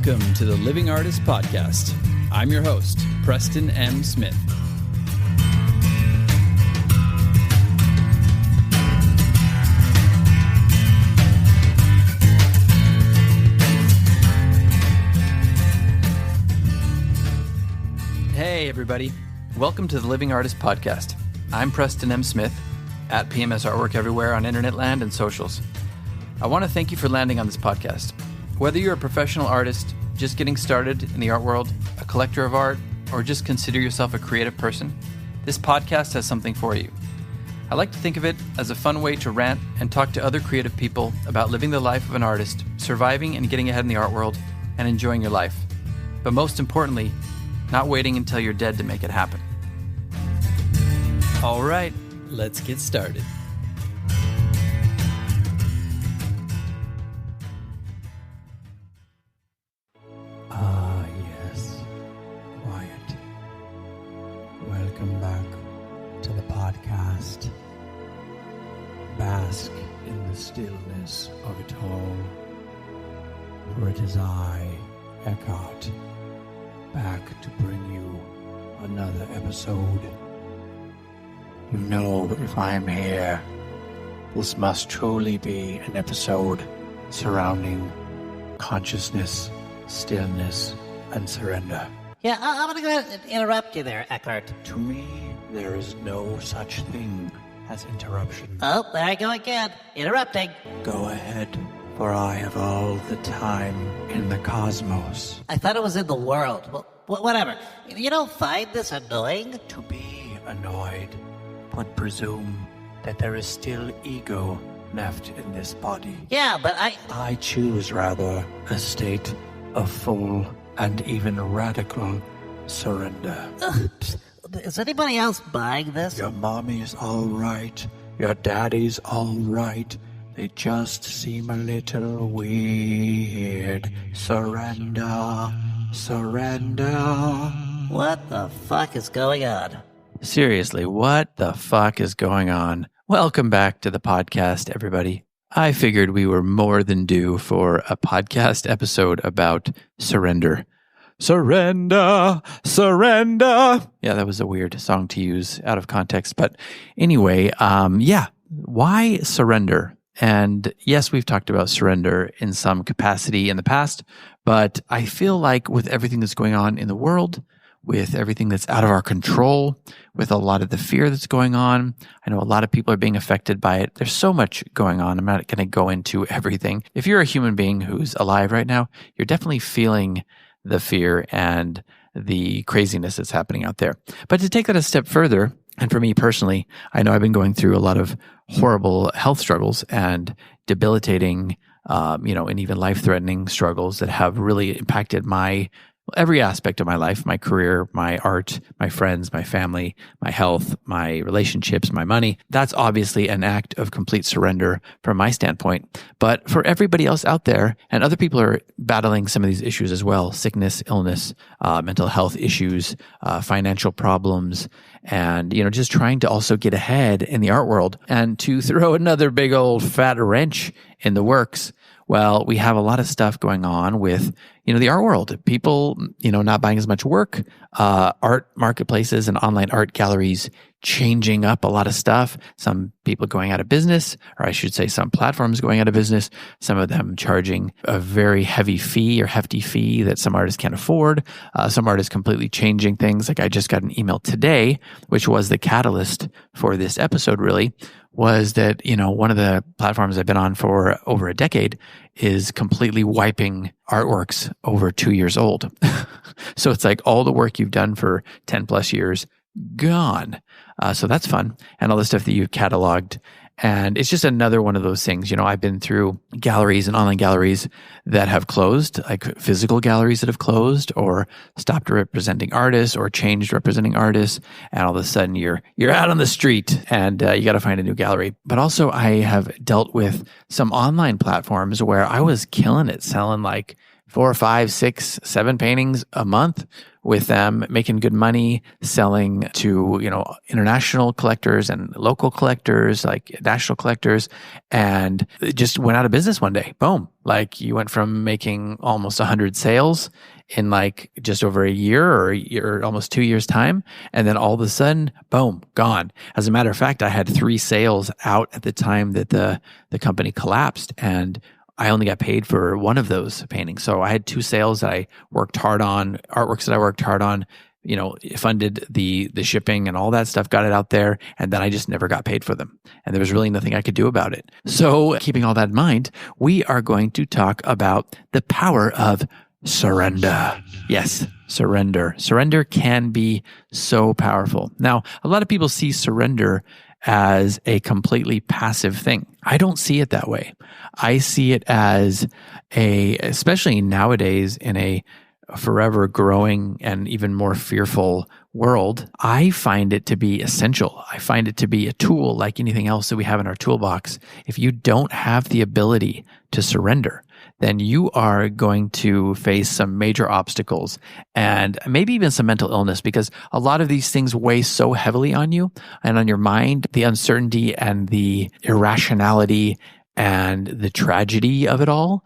Welcome to the Living Artist Podcast. I'm your host, Preston M. Smith. Hey, everybody. Welcome to the Living Artist Podcast. I'm Preston M. Smith, at PMS Artwork everywhere on internet land and socials. I want to thank you for landing on this podcast. Whether you're a professional artist, just getting started in the art world, a collector of art, or just consider yourself a creative person, this podcast has something for you. I like to think of it as a fun way to rant and talk to other creative people about living the life of an artist, surviving and getting ahead in the art world, and enjoying your life. But most importantly, not waiting until you're dead to make it happen. All right, let's get started. Yes. Quiet. Welcome back to the podcast. Bask in the stillness of it all. For it is I, Eckhart, back to bring you another episode. You know, if I'm here, this must truly be an episode surrounding consciousness, stillness, and surrender. Yeah, I'm going to go ahead and interrupt you there, Eckhart. To me, there is no such thing as interruption. Oh, there I go again. Interrupting. Go ahead, for I have all the time in the cosmos. I thought it was in the world. Well, whatever. You don't find this annoying? To be annoyed, but presume that there is still ego left in this body. Yeah, but I choose, rather, a state of full and even radical surrender. Is anybody else buying this? Your mommy's all right. Your daddy's all right. They just seem a little weird. Surrender. Surrender. What the fuck is going on? Seriously, what the fuck is going on? Welcome back to the podcast, everybody. I figured we were more than due for a podcast episode about surrender. Surrender, surrender. Yeah, that was a weird song to use out of context. But anyway, why surrender? And yes, we've talked about surrender in some capacity in the past, but I feel like with everything that's going on in the world, with everything that's out of our control, with a lot of the fear that's going on. I know a lot of people are being affected by it. There's so much going on. I'm not going to go into everything. If you're a human being who's alive right now, you're definitely feeling the fear and the craziness that's happening out there. But to take that a step further, and for me personally, I know I've been going through a lot of horrible health struggles and debilitating, and even life-threatening struggles that have really impacted every aspect of my life, my career, my art, my friends, my family, my health, my relationships, my money. That's obviously an act of complete surrender from my standpoint. But for everybody else out there, and other people are battling some of these issues as well, sickness, illness, mental health issues, financial problems, and, just trying to also get ahead in the art world. And to throw another big old fat wrench in the works, well, we have a lot of stuff going on with, the art world. People, not buying as much work, art marketplaces and online art galleries changing up a lot of stuff. Some people going out of business, or I should say some platforms going out of business, some of them charging a very heavy fee or hefty fee that some artists can't afford. Some artists completely changing things. Like I just got an email today, which was the catalyst for this episode really, was that, one of the platforms I've been on for over a decade is completely wiping artworks over 2 years old. So it's like all the work you've done for 10 plus years, gone. So that's fun. And all the stuff that you've cataloged. And it's just another one of those things. I've been through galleries and online galleries that have closed, like physical galleries that have closed or stopped representing artists or changed representing artists. And all of a sudden you're out on the street and you got to find a new gallery. But also I have dealt with some online platforms where I was killing it, selling like 4, 5, 6, 7 paintings a month with them, making good money, selling to, international collectors and local collectors, like national collectors, and it just went out of business one day. Boom. Like you went from making almost 100 sales in like just over a year or almost 2 years time. And then all of a sudden, boom, gone. As a matter of fact, I had 3 sales out at the time that the company collapsed, and I only got paid for one of those paintings. So I had 2 sales that I worked hard on, artworks that I worked hard on, funded the shipping and all that stuff, got it out there, and then I just never got paid for them. And there was really nothing I could do about it. So keeping all that in mind, we are going to talk about the power of surrender. Yes, surrender. Surrender can be so powerful. Now, a lot of people see surrender as a completely passive thing. I don't see it that way. I see it as especially nowadays in a forever growing and even more fearful world, I find it to be essential. I find it to be a tool like anything else that we have in our toolbox. If you don't have the ability to surrender, then you are going to face some major obstacles and maybe even some mental illness, because a lot of these things weigh so heavily on you and on your mind. The uncertainty and the irrationality and the tragedy of it all,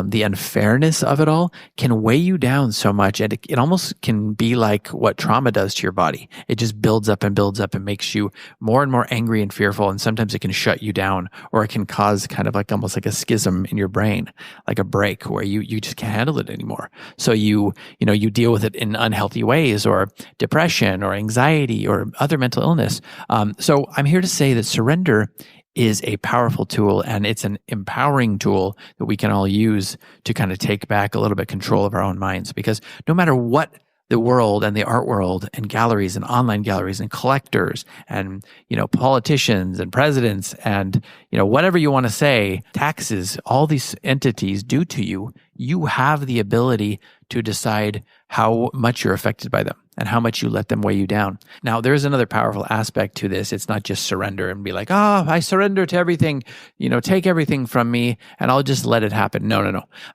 the unfairness of it all can weigh you down so much. And it almost can be like what trauma does to your body. It just builds up and makes you more and more angry and fearful. And sometimes it can shut you down, or it can cause kind of like almost like a schism in your brain, like a break where you just can't handle it anymore. So you deal with it in unhealthy ways, or depression or anxiety or other mental illness. So I'm here to say that surrender is a powerful tool, and it's an empowering tool that we can all use to kind of take back a little bit control of our own minds. Because no matter what the world and the art world and galleries and online galleries and collectors and, politicians and presidents and, whatever you want to say, taxes, all these entities do to you, you have the ability to decide how much you're affected by them and how much you let them weigh you down. Now, there's another powerful aspect to this. It's not just surrender and be like, I surrender to everything, take everything from me and I'll just let it happen. No.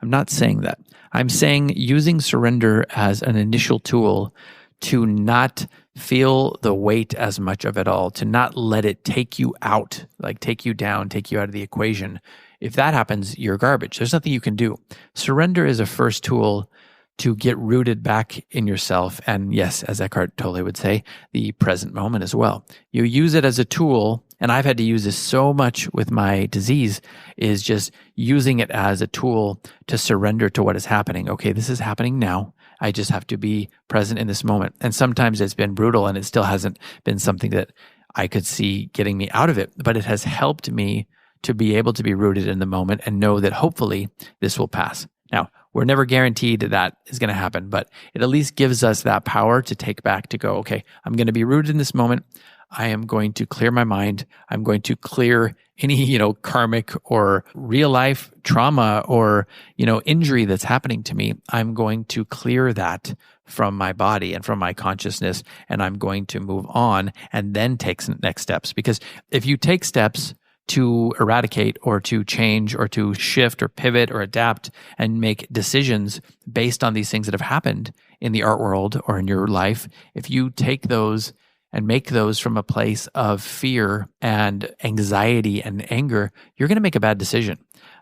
I'm not saying that. I'm saying using surrender as an initial tool to not feel the weight as much of it all, to not let it take you out, like take you down, take you out of the equation. If that happens, you're garbage. There's nothing you can do. Surrender is a first tool to get rooted back in yourself. And yes, as Eckhart Tolle would say, the present moment as well. You use it as a tool, and I've had to use this so much with my disease, is just using it as a tool to surrender to what is happening. Okay, this is happening now. I just have to be present in this moment. And sometimes it's been brutal, and it still hasn't been something that I could see getting me out of it, but it has helped me to be able to be rooted in the moment and know that hopefully this will pass. Now, we're never guaranteed that is going to happen, but it at least gives us that power to take back, to go, okay, I'm going to be rooted in this moment. I am going to clear my mind. I'm going to clear any, karmic or real life trauma or, injury that's happening to me. I'm going to clear that from my body and from my consciousness, and I'm going to move on and then take some next steps. Because if you take steps to eradicate or to change or to shift or pivot or adapt and make decisions based on these things that have happened in the art world or in your life, if you take those and make those from a place of fear and anxiety and anger, you're going to make a bad decision.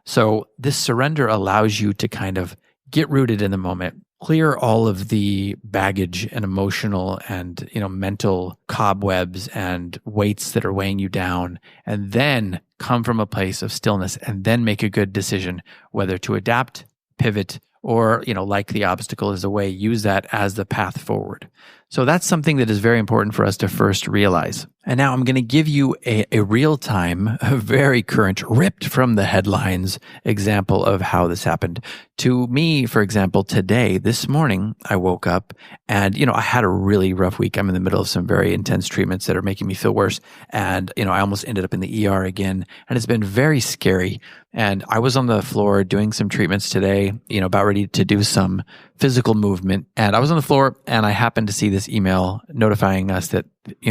So this surrender allows you to kind of get rooted in the moment, clear all of the baggage and emotional and, mental cobwebs and weights that are weighing you down, and then come from a place of stillness and then make a good decision, whether to adapt, pivot, or, like the obstacle is a way, use that as the path forward. So that's something that is very important for us to first realize. And now I'm going to give you a real-time, a very current, ripped from the headlines example of how this happened. To me, for example, today, this morning, I woke up and, I had a really rough week. I'm in the middle of some very intense treatments that are making me feel worse. And, I almost ended up in the ER again. And it's been very scary. And I was on the floor doing some treatments today, about ready to do some physical movement. And I was on the floor and I happened to see this email notifying us that,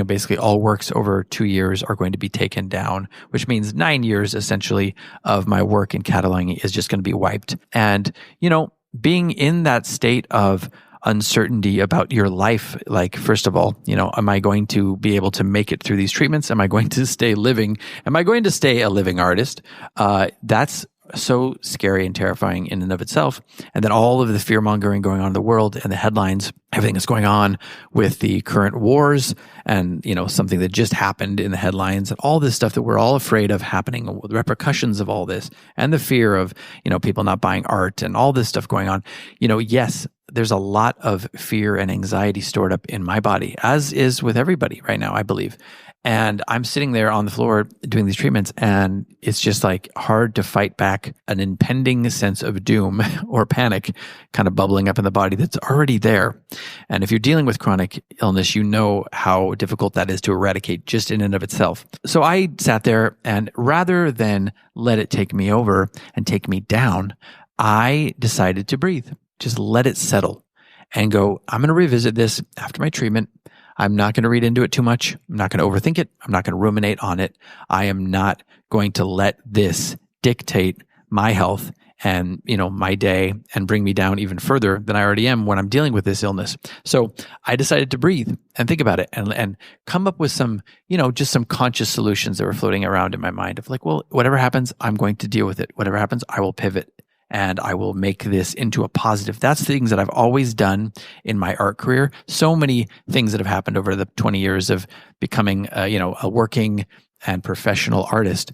basically all works over 2 years are going to be taken down, which means 9 years essentially of my work in cataloging is just going to be wiped. And, being in that state of uncertainty about your life, like, first of all, am I going to be able to make it through these treatments? Am I going to stay living? Am I going to stay a living artist? That's so scary and terrifying in and of itself. And then all of the fear mongering going on in the world and the headlines, everything that's going on with the current wars and, something that just happened in the headlines and all this stuff that we're all afraid of happening, the repercussions of all this and the fear of, people not buying art and all this stuff going on. Yes, there's a lot of fear and anxiety stored up in my body, as is with everybody right now, I believe. And I'm sitting there on the floor doing these treatments, and it's just like hard to fight back an impending sense of doom or panic kind of bubbling up in the body that's already there. And if you're dealing with chronic illness, you know how difficult that is to eradicate just in and of itself. So I sat there, and rather than let it take me over and take me down, I decided to breathe. Just let it settle and go, I'm going to revisit this after my treatment. I'm not going to read into it too much. I'm not going to overthink it. I'm not going to ruminate on it. I am not going to let this dictate my health and, my day and bring me down even further than I already am when I'm dealing with this illness. So I decided to breathe and think about it and come up with some, just some conscious solutions that were floating around in my mind of like, well, whatever happens, I'm going to deal with it. Whatever happens, I will pivot. And I will make this into a positive. That's things that I've always done in my art career. So many things that have happened over the 20 years of becoming, a working and professional artist.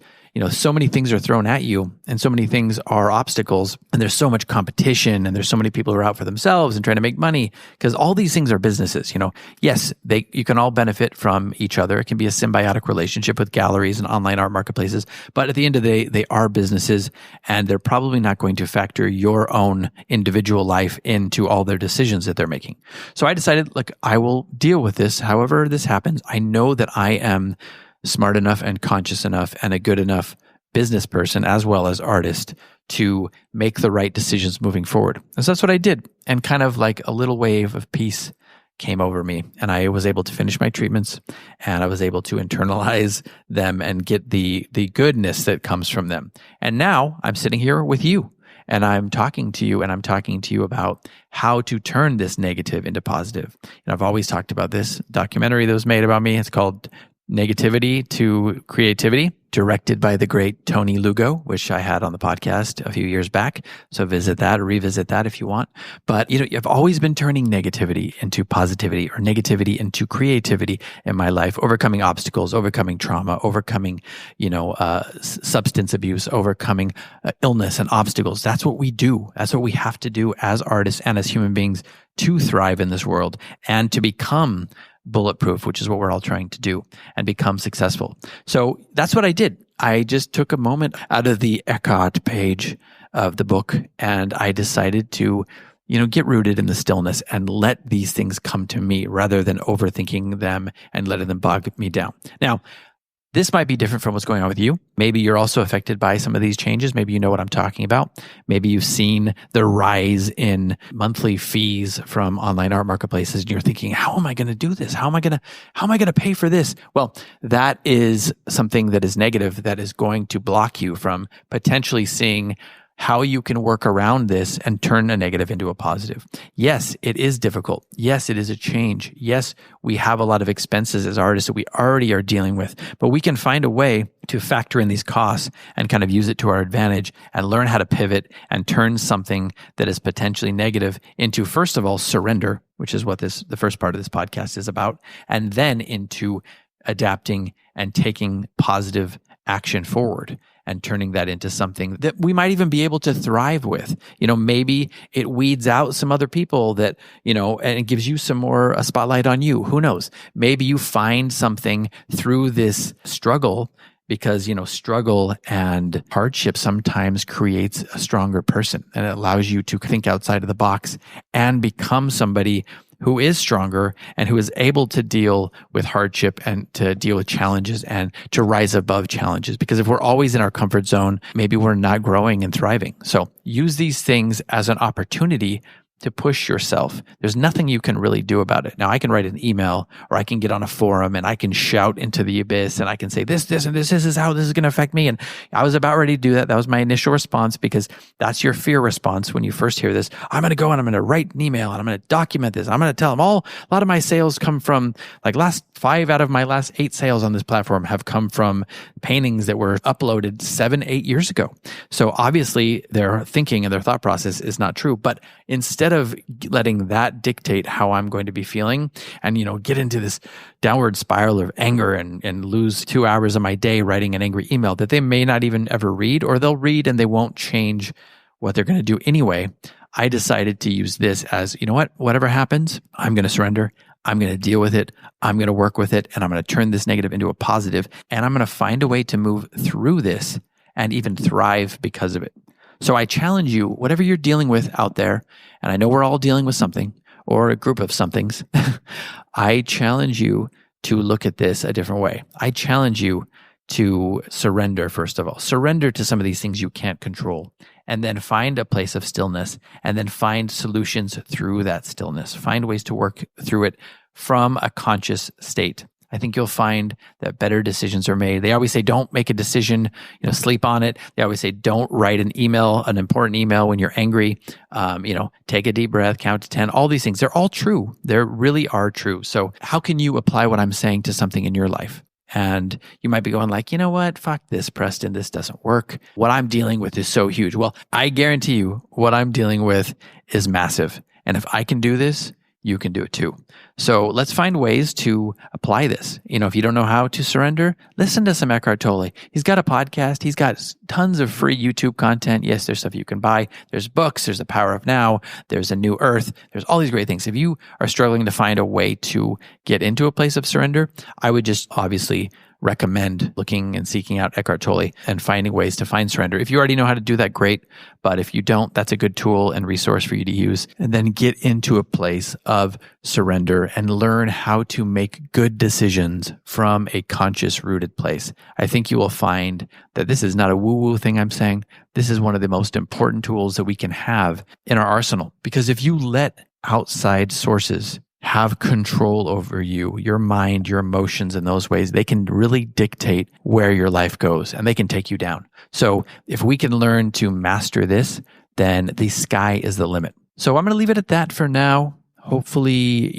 So many things are thrown at you and so many things are obstacles and there's so much competition and there's so many people who are out for themselves and trying to make money because all these things are businesses. Yes, you can all benefit from each other. It can be a symbiotic relationship with galleries and online art marketplaces. But at the end of the day, they are businesses and they're probably not going to factor your own individual life into all their decisions that they're making. So I decided, look, I will deal with this. However this happens, I know that I am smart enough and conscious enough and a good enough business person as well as artist to make the right decisions moving forward. And so that's what I did. And kind of like a little wave of peace came over me and I was able to finish my treatments and I was able to internalize them and get the goodness that comes from them. And now I'm sitting here with you and I'm talking to you about how to turn this negative into positive. And I've always talked about this documentary that was made about me. It's called Negativity to Creativity, directed by the great Tony Lugo, which I had on the podcast a few years back. So visit that or revisit that if you want. But, I've always been turning negativity into positivity or negativity into creativity in my life, overcoming obstacles, overcoming trauma, overcoming, substance abuse, overcoming illness and obstacles. That's what we do. That's what we have to do as artists and as human beings to thrive in this world and to become bulletproof, which is what we're all trying to do and become successful. So that's what I did. I just took a moment out of the Eckhart page of the book and I decided to, get rooted in the stillness and let these things come to me rather than overthinking them and letting them bog me down. Now, this might be different from what's going on with you. Maybe you're also affected by some of these changes. Maybe you know what I'm talking about. Maybe you've seen the rise in monthly fees from online art marketplaces and you're thinking, how am I going to do this? How am I going to pay for this? Well, that is something that is negative that is going to block you from potentially seeing how you can work around this and turn a negative into a positive. Yes, it is difficult. Yes, it is a change. Yes, we have a lot of expenses as artists that we already are dealing with, but we can find a way to factor in these costs and kind of use it to our advantage and learn how to pivot and turn something that is potentially negative into, first of all, surrender, which is what the first part of this podcast is about, and then into adapting and taking positive action forward and turning that into something that we might even be able to thrive with. Maybe it weeds out some other people that, and it gives you some more a spotlight on you. Who knows? Maybe you find something through this struggle because, struggle and hardship sometimes creates a stronger person and it allows you to think outside of the box and become somebody who is stronger and who is able to deal with hardship and to deal with challenges and to rise above challenges. Because if we're always in our comfort zone, maybe we're not growing and thriving. So use these things as an opportunity to push yourself. There's nothing you can really do about it. Now, I can write an email, or I can get on a forum and I can shout into the abyss and I can say this, and this is how this is going to affect me. And I was about ready to do that. That was my initial response, because that's your fear response when you first hear this. I'm going to go and I'm going to write an email and I'm going to document this. I'm going to tell them a lot of my sales come from, like, 5 out of my last 8 sales on this platform have come from paintings that were uploaded 7-8 years ago. So obviously their thinking and their thought process is not true. But instead of letting that dictate how I'm going to be feeling and, get into this downward spiral of anger and lose 2 hours of my day writing an angry email that they may not even ever read, or they'll read and they won't change what they're going to do anyway, I decided to use this as, whatever happens, I'm going to surrender. I'm going to deal with it. I'm going to work with it. And I'm going to turn this negative into a positive. And I'm going to find a way to move through this and even thrive because of it. So I challenge you, whatever you're dealing with out there, and I know we're all dealing with something or a group of somethings, I challenge you to look at this a different way. I challenge you to surrender, first of all. Surrender to some of these things you can't control, and then find a place of stillness, and then find solutions through that stillness. Find ways to work through it from a conscious state. I think you'll find that better decisions are made. They always say, don't make a decision, sleep on it. They always say, don't write an important email when you're angry. Take a deep breath, count to 10, all these things. They're all true. They really are true. So how can you apply what I'm saying to something in your life? And you might be going like, you know what? Fuck this, Preston. This doesn't work. What I'm dealing with is so huge. Well, I guarantee you what I'm dealing with is massive. And if I can do this, you can do it too. So let's find ways to apply this. If you don't know how to surrender, listen to some Eckhart Tolle. He's got a podcast. He's got tons of free YouTube content. Yes, there's stuff you can buy. There's books. There's The Power of Now. There's A New Earth. There's all these great things. If you are struggling to find a way to get into a place of surrender, I would just obviously recommend looking and seeking out Eckhart Tolle and finding ways to find surrender. If you already know how to do that, great. But if you don't, that's a good tool and resource for you to use. And then get into a place of surrender and learn how to make good decisions from a conscious, rooted place. I think you will find that this is not a woo-woo thing I'm saying. This is one of the most important tools that we can have in our arsenal. Because if you let outside sources have control over you, your mind, your emotions in those ways, they can really dictate where your life goes and they can take you down. So if we can learn to master this, then the sky is the limit. So I'm going to leave it at that for now. Hopefully,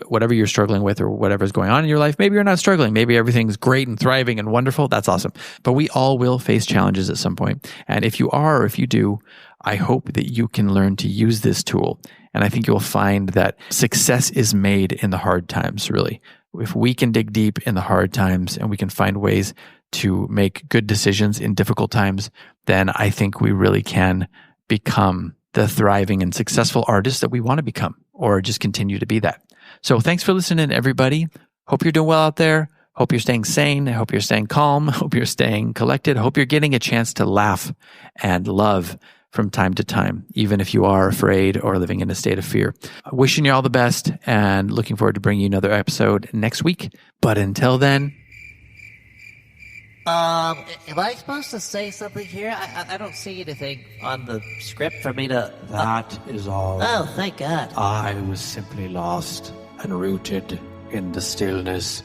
whatever you're struggling with or whatever's going on in your life, maybe you're not struggling. Maybe everything's great and thriving and wonderful. That's awesome. But we all will face challenges at some point. And if you are, or if you do, I hope that you can learn to use this tool. And I think you'll find that success is made in the hard times, really. If we can dig deep in the hard times and we can find ways to make good decisions in difficult times, then I think we really can become the thriving and successful artists that we want to become, or just continue to be that. So thanks for listening, everybody. Hope you're doing well out there. Hope you're staying sane. I hope you're staying calm. Hope you're staying collected. Hope you're getting a chance to laugh and love from time to time, even if you are afraid or living in a state of fear. Wishing you all the best and looking forward to bringing you another episode next week. But until then... Am I supposed to say something here? I don't see anything on the script for me to... That is all. Oh, thank God. I was simply lost and rooted in the stillness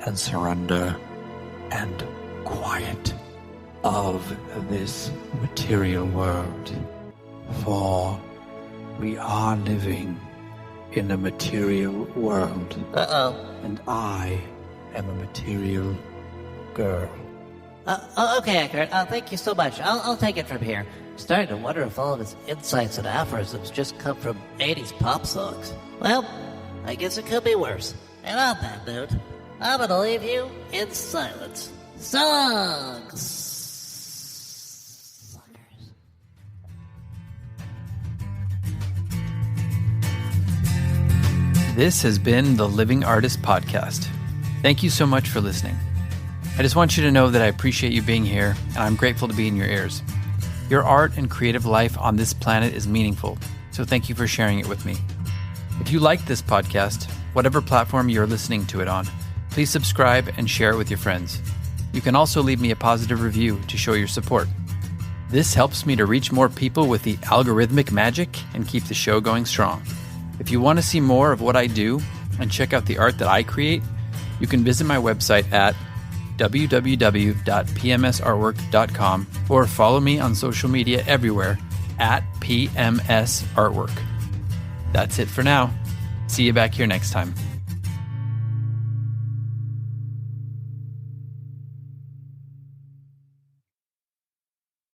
and surrender and quiet of this material world. For we are living in a material world. Uh-oh. And I am a material girl. Okay, Eckhart. Thank you so much. I'll take it from here. I'm starting to wonder if all of his insights and aphorisms just come from 80s pop songs. Well, I guess it could be worse. And on that note, I'm gonna leave you in silence. So long, suckers. This has been the Living Artist Podcast. Thank you so much for listening. I just want you to know that I appreciate you being here, and I'm grateful to be in your ears. Your art and creative life on this planet is meaningful, so thank you for sharing it with me. If you like this podcast, whatever platform you're listening to it on, please subscribe and share it with your friends. You can also leave me a positive review to show your support. This helps me to reach more people with the algorithmic magic and keep the show going strong. If you want to see more of what I do and check out the art that I create, you can visit my website at www.pmsartwork.com or follow me on social media everywhere at PMS Artwork. That's it for now. See you back here next time.